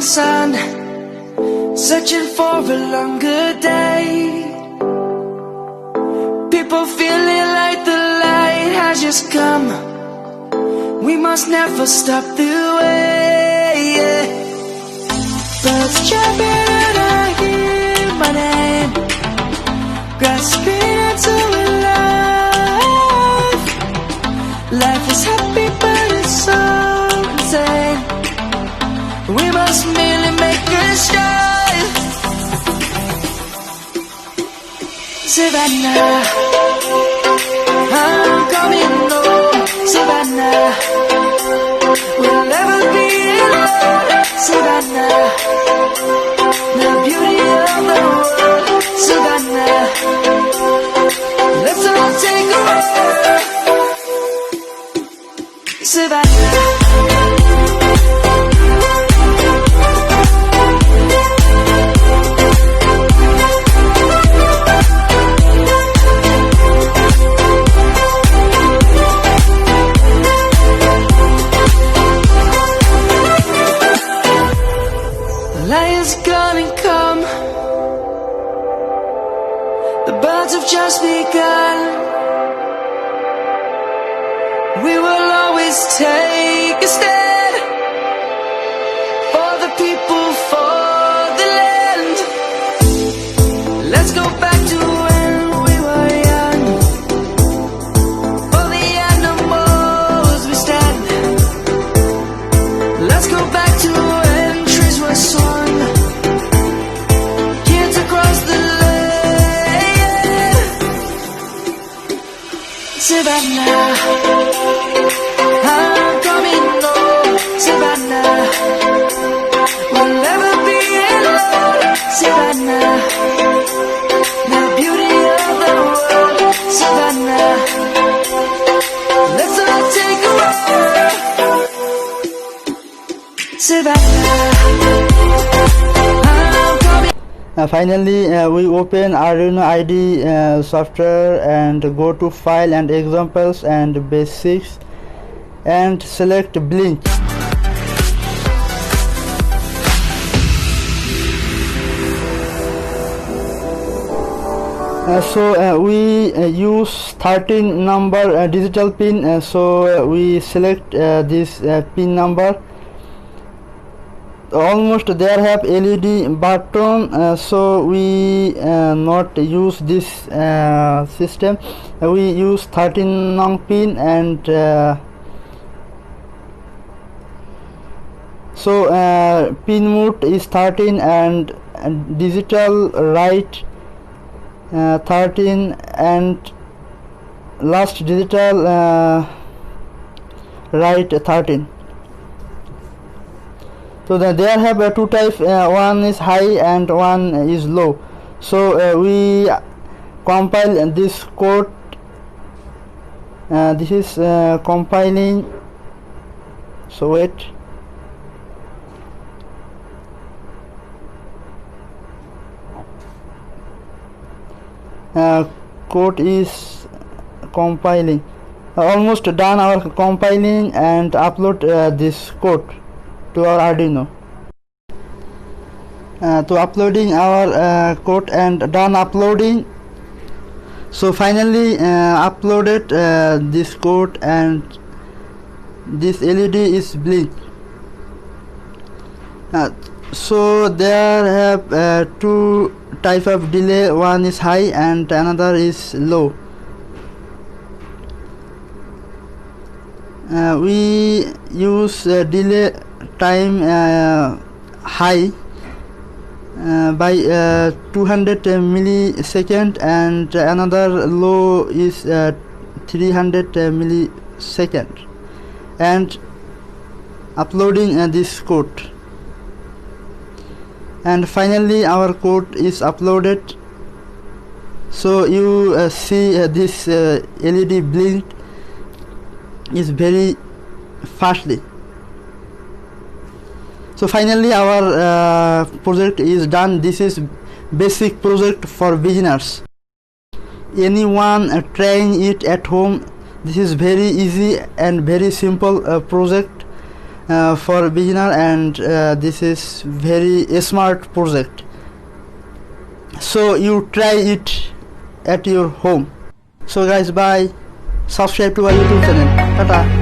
sun, searching for a longer day. People feeling like the light has just come. We must never stop the way, yeah. Birds chirping and I hear my name, grasping into life. Life is happy but it's so insane. We must merely make a start. Savannah, I'm coming home. Savannah, we'll never be alone. Savannah, the beauty of the world. Savannah, let's all take a walk. Savannah. Lion's gonna come. The birds have just begun. We will always take a stand for the people, for the land. Let's go back to when we were young. For the animals we stand. Let's go back to when trees were swung. Savannah, I'm coming home. Savannah, we'll never be alone. Savannah, the beauty of the world. Savannah, let's all take a walk. Savannah, I'm coming. Finally, we open Arduino IDE software and go to File and Examples and Basics and select Blink. So we use 13 number digital pin, so we select this pin number. Almost there have LED button, so we not use this system. We use 13 nong pin, and so pin mode is 13 and digital right 13 and last digital right 13. So there have two types, one is high and one is low. So we compile this code. This is compiling. So wait. Code is compiling. Almost done our compiling, and upload this code to our Arduino. To uploading our code and done uploading. So finally uploaded this code, and this LED is blink. So there have two type of delay, one is high and another is low. We use delay time high by 200 millisecond, and another low is 300 millisecond, and uploading this code. And finally our code is uploaded. So you see this LED blink is very fastly. So finally our project is done. This is basic project for beginners. Anyone trying it at home, this is very easy and very simple project. for beginner, and this is very smart project. So you try it at your home. So guys, bye. Subscribe to our YouTube channel. Tata.